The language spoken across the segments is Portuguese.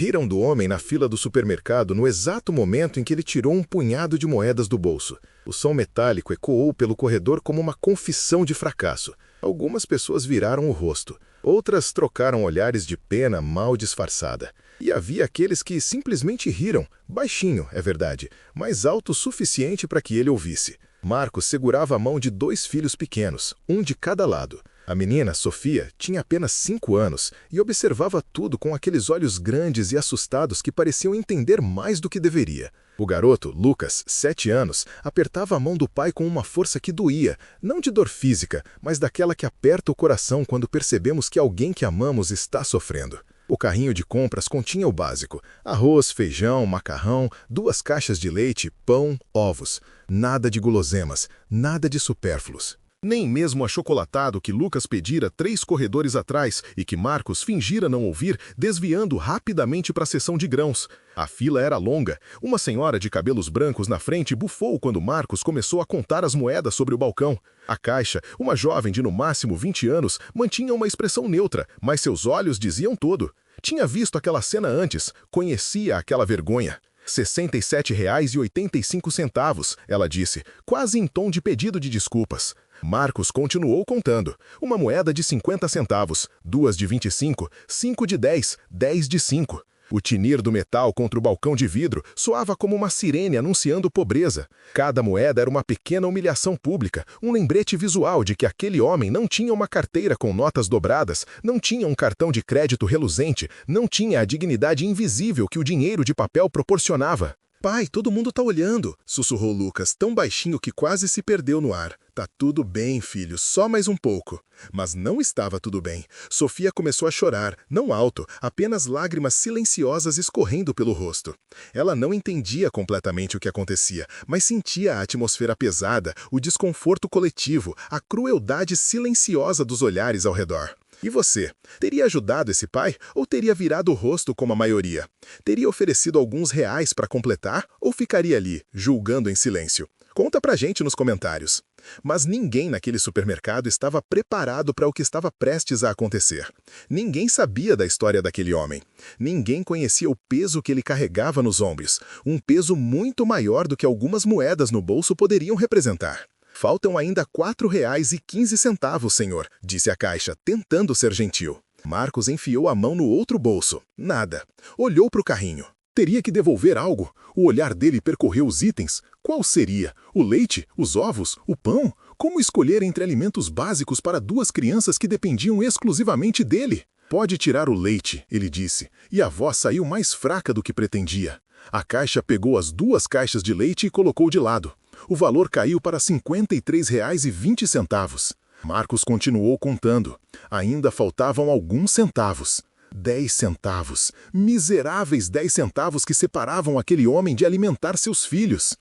Riram do homem na fila do supermercado no exato momento em que ele tirou um punhado de moedas do bolso. O som metálico ecoou pelo corredor como uma confissão de fracasso. Algumas pessoas viraram o rosto. Outras trocaram olhares de pena mal disfarçada. E havia aqueles que simplesmente riram, baixinho, é verdade, mas alto o suficiente para que ele ouvisse. Marcos segurava a mão de 2 filhos pequenos, um de cada lado. A menina, Sofia, tinha apenas 5 anos e observava tudo com aqueles olhos grandes e assustados que pareciam entender mais do que deveria. O garoto, Lucas, 7 anos, apertava a mão do pai com uma força que doía, não de dor física, mas daquela que aperta o coração quando percebemos que alguém que amamos está sofrendo. O carrinho de compras continha o básico: arroz, feijão, macarrão, 2 caixas de leite, pão, ovos. Nada de guloseimas, nada de supérfluos. Nem mesmo achocolatado que Lucas pedira 3 corredores atrás e que Marcos fingira não ouvir, desviando rapidamente para a seção de grãos. A fila era longa. Uma senhora de cabelos brancos na frente bufou quando Marcos começou a contar as moedas sobre o balcão. A caixa, uma jovem de no máximo 20 anos, mantinha uma expressão neutra, mas seus olhos diziam tudo. Tinha visto aquela cena antes, conhecia aquela vergonha. R$ 67,85, ela disse, quase em tom de pedido de desculpas. Marcos continuou contando. Uma moeda de 50 centavos, 2 de 25, 5 de 10, 10 de 5. O tinir do metal contra o balcão de vidro soava como uma sirene anunciando pobreza. Cada moeda era uma pequena humilhação pública, um lembrete visual de que aquele homem não tinha uma carteira com notas dobradas, não tinha um cartão de crédito reluzente, não tinha a dignidade invisível que o dinheiro de papel proporcionava. "Pai, todo mundo tá olhando", sussurrou Lucas, tão baixinho que quase se perdeu no ar. "Tá tudo bem, filho, só mais um pouco." Mas não estava tudo bem. Sofia começou a chorar, não alto, apenas lágrimas silenciosas escorrendo pelo rosto. Ela não entendia completamente o que acontecia, mas sentia a atmosfera pesada, o desconforto coletivo, a crueldade silenciosa dos olhares ao redor. E você? Teria ajudado esse pai ou teria virado o rosto como a maioria? Teria oferecido alguns reais para completar ou ficaria ali, julgando em silêncio? Conta pra gente nos comentários. Mas ninguém naquele supermercado estava preparado para o que estava prestes a acontecer. Ninguém sabia da história daquele homem. Ninguém conhecia o peso que ele carregava nos ombros, um peso muito maior do que algumas moedas no bolso poderiam representar. "Faltam ainda R$ 4,15, senhor", disse a caixa, tentando ser gentil. Marcos enfiou a mão no outro bolso. Nada. Olhou para o carrinho. Teria que devolver algo. O olhar dele percorreu os itens. Qual seria? O leite? Os ovos? O pão? Como escolher entre alimentos básicos para 2 crianças que dependiam exclusivamente dele? "Pode tirar o leite", ele disse, e a voz saiu mais fraca do que pretendia. A caixa pegou as 2 caixas de leite e colocou de lado. O valor caiu para R$ 53,20. Marcos continuou contando. Ainda faltavam alguns centavos. 10 centavos. Miseráveis 10 centavos que separavam aquele homem de alimentar seus filhos.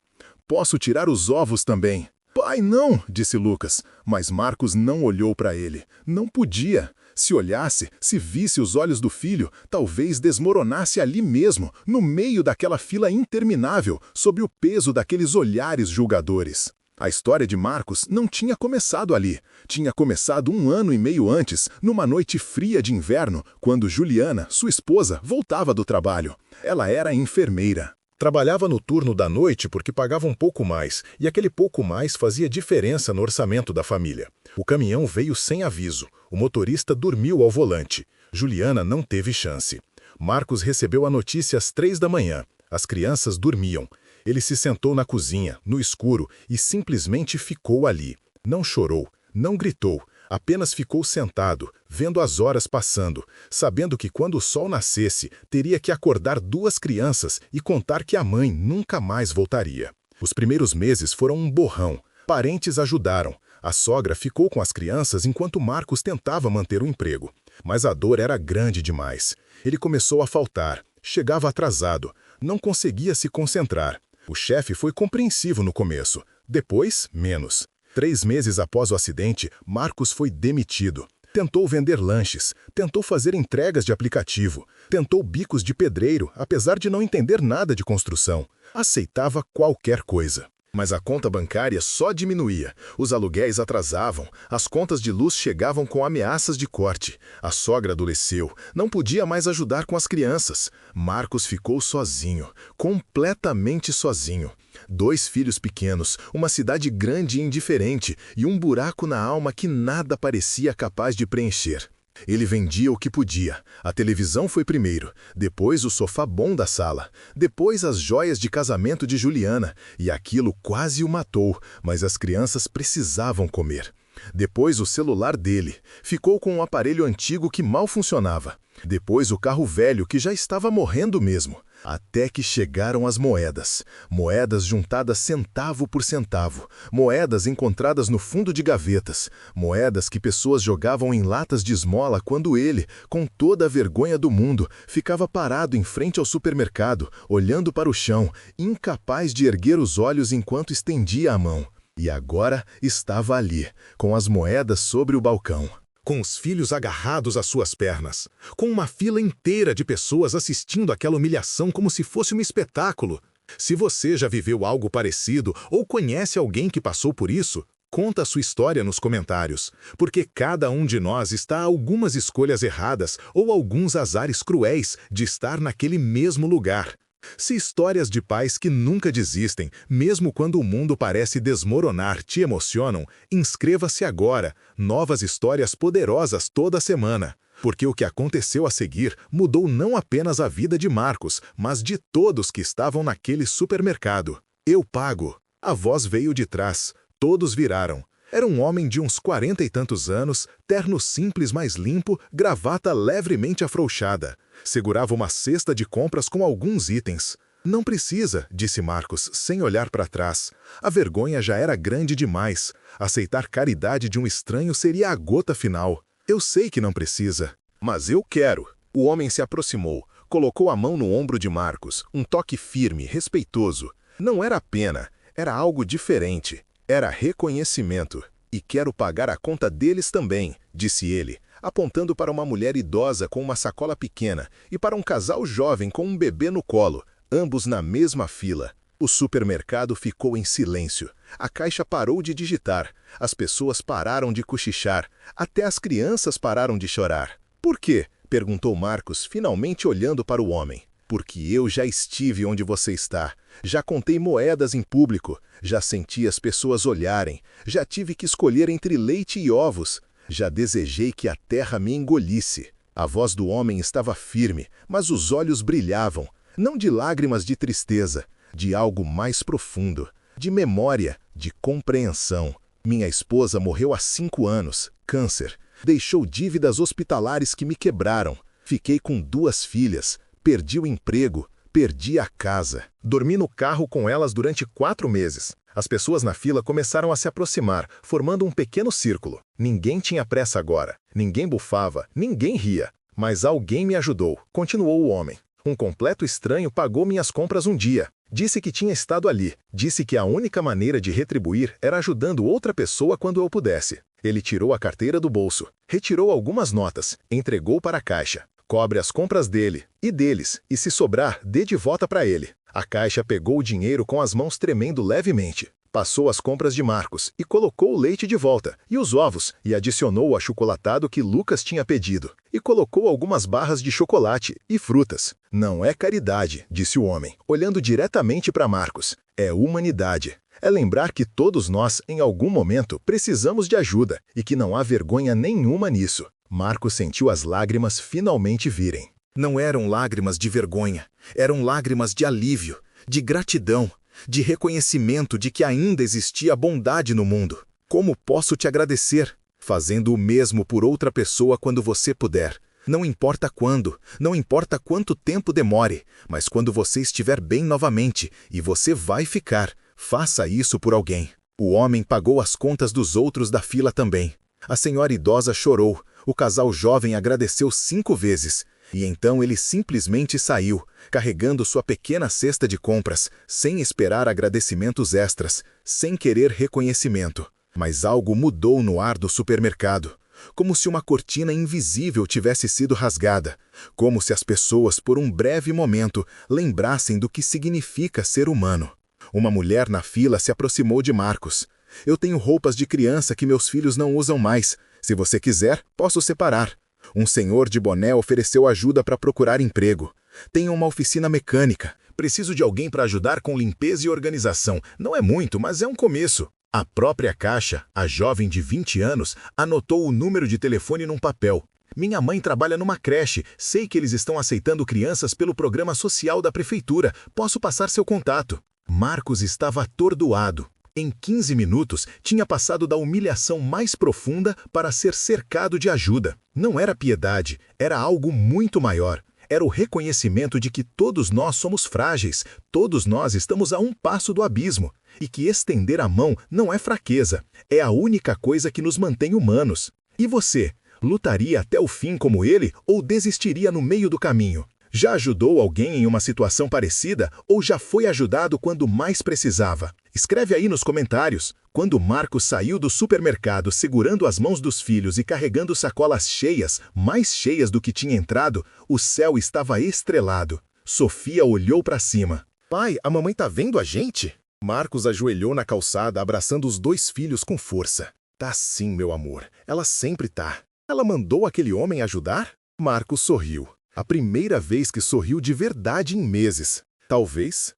"Posso tirar os ovos também?" "Pai, não", disse Lucas, mas Marcos não olhou para ele. Não podia. Se olhasse, se visse os olhos do filho, talvez desmoronasse ali mesmo, no meio daquela fila interminável, sob o peso daqueles olhares julgadores. A história de Marcos não tinha começado ali. Tinha começado 1 ano e meio antes, numa noite fria de inverno, quando Juliana, sua esposa, voltava do trabalho. Ela era enfermeira. Trabalhava no turno da noite porque pagava um pouco mais, e aquele pouco mais fazia diferença no orçamento da família. O caminhão veio sem aviso. O motorista dormiu ao volante. Juliana não teve chance. Marcos recebeu a notícia às 3 da manhã. As crianças dormiam. Ele se sentou na cozinha, no escuro, e simplesmente ficou ali. Não chorou, não gritou, apenas ficou sentado, vendo as horas passando, sabendo que quando o sol nascesse, teria que acordar 2 crianças e contar que a mãe nunca mais voltaria. Os primeiros meses foram um borrão. Parentes ajudaram. A sogra ficou com as crianças enquanto Marcos tentava manter o emprego. Mas a dor era grande demais. Ele começou a faltar, chegava atrasado, não conseguia se concentrar. O chefe foi compreensivo no começo, depois, menos. 3 meses após o acidente, Marcos foi demitido. Tentou vender lanches, tentou fazer entregas de aplicativo, tentou bicos de pedreiro, apesar de não entender nada de construção. Aceitava qualquer coisa. Mas a conta bancária só diminuía, os aluguéis atrasavam, as contas de luz chegavam com ameaças de corte. A sogra adoeceu, não podia mais ajudar com as crianças. Marcos ficou sozinho, completamente sozinho. 2 filhos pequenos, uma cidade grande e indiferente, e um buraco na alma que nada parecia capaz de preencher. Ele vendia o que podia. A televisão foi primeiro, depois o sofá bom da sala, depois as joias de casamento de Juliana, e aquilo quase o matou, mas as crianças precisavam comer. Depois o celular dele, ficou com um aparelho antigo que mal funcionava. Depois o carro velho que já estava morrendo mesmo. Até que chegaram as moedas. Moedas juntadas centavo por centavo. Moedas encontradas no fundo de gavetas. Moedas que pessoas jogavam em latas de esmola quando ele, com toda a vergonha do mundo, ficava parado em frente ao supermercado, olhando para o chão, incapaz de erguer os olhos enquanto estendia a mão. E agora estava ali, com as moedas sobre o balcão. Com os filhos agarrados às suas pernas, com uma fila inteira de pessoas assistindo aquela humilhação como se fosse um espetáculo. Se você já viveu algo parecido ou conhece alguém que passou por isso, conta a sua história nos comentários, porque cada um de nós está a algumas escolhas erradas ou alguns azares cruéis de estar naquele mesmo lugar. Se histórias de pais que nunca desistem, mesmo quando o mundo parece desmoronar, te emocionam, inscreva-se agora. Novas histórias poderosas toda semana. Porque o que aconteceu a seguir mudou não apenas a vida de Marcos, mas de todos que estavam naquele supermercado. Eu pago. A voz veio de trás. Todos viraram. Era um homem de uns 40 e tantos anos, terno simples mais limpo, gravata levemente afrouxada. Segurava uma cesta de compras com alguns itens. Não precisa, disse Marcos, sem olhar para trás. A vergonha já era grande demais. Aceitar caridade de um estranho seria a gota final. Eu sei que não precisa. Mas eu quero. O homem se aproximou, colocou a mão no ombro de Marcos, um toque firme, respeitoso. Não era pena, era algo diferente. Era reconhecimento. E quero pagar a conta deles também, disse ele, apontando para uma mulher idosa com uma sacola pequena e para um casal jovem com um bebê no colo, ambos na mesma fila. O supermercado ficou em silêncio. A caixa parou de digitar. As pessoas pararam de cochichar. Até as crianças pararam de chorar. Por quê? Perguntou Marcos, finalmente olhando para o homem. Porque eu já estive onde você está. Já contei moedas em público. Já senti as pessoas olharem. Já tive que escolher entre leite e ovos. Já desejei que a terra me engolisse. A voz do homem estava firme, mas os olhos brilhavam. Não de lágrimas de tristeza, de algo mais profundo. De memória, de compreensão. Minha esposa morreu há 5 anos, câncer. Deixou dívidas hospitalares que me quebraram. Fiquei com 2 filhas. Perdi o emprego, perdi a casa. Dormi no carro com elas durante 4 meses. As pessoas na fila começaram a se aproximar, formando um pequeno círculo. Ninguém tinha pressa agora. Ninguém bufava, ninguém ria. Mas alguém me ajudou, continuou o homem. Um completo estranho pagou minhas compras um dia. Disse que tinha estado ali. Disse que a única maneira de retribuir era ajudando outra pessoa quando eu pudesse. Ele tirou a carteira do bolso, retirou algumas notas, entregou para a caixa. Cobre as compras dele e deles, e se sobrar, dê de volta para ele. A caixa pegou o dinheiro com as mãos tremendo levemente. Passou as compras de Marcos e colocou o leite de volta, e os ovos, e adicionou o achocolatado que Lucas tinha pedido. E colocou algumas barras de chocolate e frutas. Não é caridade, disse o homem, olhando diretamente para Marcos. É humanidade. É lembrar que todos nós, em algum momento, precisamos de ajuda, e que não há vergonha nenhuma nisso. Marcos sentiu as lágrimas finalmente virem. Não eram lágrimas de vergonha, eram lágrimas de alívio, de gratidão, de reconhecimento de que ainda existia bondade no mundo. Como posso te agradecer? Fazendo o mesmo por outra pessoa quando você puder. Não importa quando, não importa quanto tempo demore, mas quando você estiver bem novamente, e você vai ficar, faça isso por alguém. O homem pagou as contas dos outros da fila também. A senhora idosa chorou. O casal jovem agradeceu 5 vezes. E então ele simplesmente saiu, carregando sua pequena cesta de compras, sem esperar agradecimentos extras, sem querer reconhecimento. Mas algo mudou no ar do supermercado. Como se uma cortina invisível tivesse sido rasgada. Como se as pessoas, por um breve momento, lembrassem do que significa ser humano. Uma mulher na fila se aproximou de Marcos. Eu tenho roupas de criança que meus filhos não usam mais. Se você quiser, posso separar. Um senhor de boné ofereceu ajuda para procurar emprego. Tenho uma oficina mecânica. Preciso de alguém para ajudar com limpeza e organização. Não é muito, mas é um começo. A própria caixa, a jovem de 20 anos, anotou o número de telefone num papel. Minha mãe trabalha numa creche. Sei que eles estão aceitando crianças pelo programa social da prefeitura. Posso passar seu contato. Marcos estava atordoado. Em 15 minutos, tinha passado da humilhação mais profunda para ser cercado de ajuda. Não era piedade, era algo muito maior. Era o reconhecimento de que todos nós somos frágeis, todos nós estamos a um passo do abismo, e que estender a mão não é fraqueza, é a única coisa que nos mantém humanos. E você, lutaria até o fim como ele ou desistiria no meio do caminho? Já ajudou alguém em uma situação parecida ou já foi ajudado quando mais precisava? Escreve aí nos comentários. Quando Marcos saiu do supermercado segurando as mãos dos filhos e carregando sacolas cheias, mais cheias do que tinha entrado, o céu estava estrelado. Sofia olhou para cima. Pai, a mamãe tá vendo a gente? Marcos ajoelhou na calçada, abraçando os 2 filhos com força. Tá sim, meu amor. Ela sempre tá. Ela mandou aquele homem ajudar? Marcos sorriu. A primeira vez que sorriu de verdade em meses. Talvez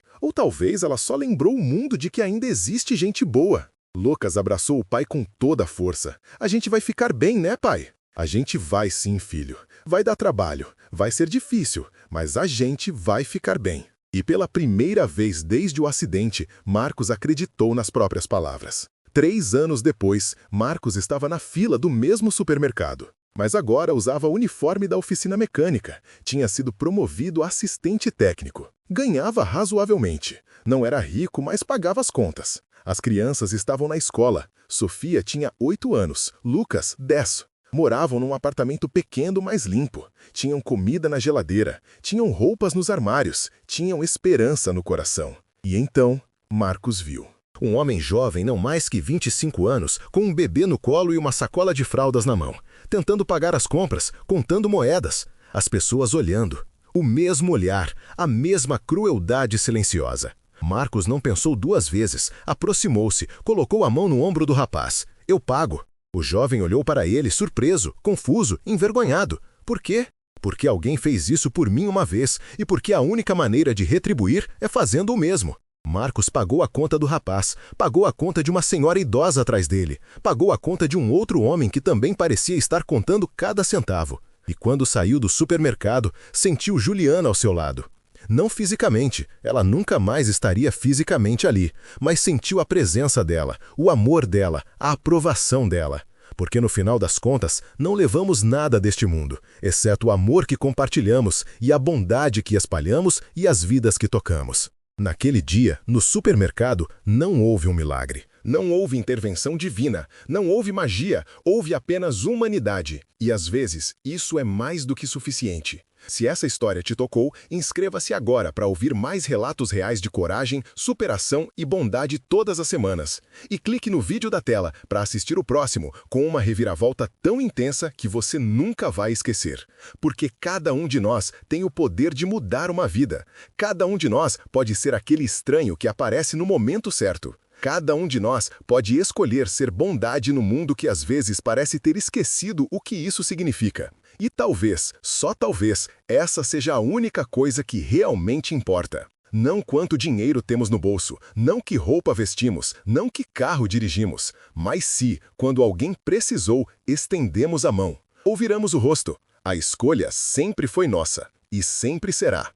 ela só lembrou o mundo de que ainda existe gente boa. Lucas abraçou o pai com toda a força. A gente vai ficar bem, né, pai? A gente vai sim, filho. Vai dar trabalho, vai ser difícil, mas a gente vai ficar bem. E pela primeira vez desde o acidente, Marcos acreditou nas próprias palavras. 3 anos depois, Marcos estava na fila do mesmo supermercado. Mas agora usava o uniforme da oficina mecânica. Tinha sido promovido a assistente técnico. Ganhava razoavelmente. Não era rico, mas pagava as contas. As crianças estavam na escola. Sofia tinha 8 anos, Lucas, 10. Moravam num apartamento pequeno, mas limpo. Tinham comida na geladeira. Tinham roupas nos armários. Tinham esperança no coração. E então, Marcos viu. Um homem jovem, não mais que 25 anos, com um bebê no colo e uma sacola de fraldas na mão, tentando pagar as compras, contando moedas. As pessoas olhando. O mesmo olhar, a mesma crueldade silenciosa. Marcos não pensou 2 vezes, aproximou-se, colocou a mão no ombro do rapaz. Eu pago. O jovem olhou para ele, surpreso, confuso, envergonhado. Por quê? Porque alguém fez isso por mim uma vez, e porque a única maneira de retribuir é fazendo o mesmo. Marcos pagou a conta do rapaz, pagou a conta de uma senhora idosa atrás dele, pagou a conta de um outro homem que também parecia estar contando cada centavo. E quando saiu do supermercado, sentiu Juliana ao seu lado. Não fisicamente, ela nunca mais estaria fisicamente ali, mas sentiu a presença dela, o amor dela, a aprovação dela. Porque no final das contas, não levamos nada deste mundo, exceto o amor que compartilhamos e a bondade que espalhamos e as vidas que tocamos. Naquele dia, no supermercado, não houve um milagre. Não houve intervenção divina, não houve magia, houve apenas humanidade. E às vezes, isso é mais do que suficiente. Se essa história te tocou, inscreva-se agora para ouvir mais relatos reais de coragem, superação e bondade todas as semanas. E clique no vídeo da tela para assistir o próximo, com uma reviravolta tão intensa que você nunca vai esquecer. Porque cada um de nós tem o poder de mudar uma vida. Cada um de nós pode ser aquele estranho que aparece no momento certo. Cada um de nós pode escolher ser bondade no mundo que às vezes parece ter esquecido o que isso significa. E talvez, só talvez, essa seja a única coisa que realmente importa. Não quanto dinheiro temos no bolso, não que roupa vestimos, não que carro dirigimos, mas se, quando alguém precisou, estendemos a mão ou viramos o rosto. A escolha sempre foi nossa e sempre será.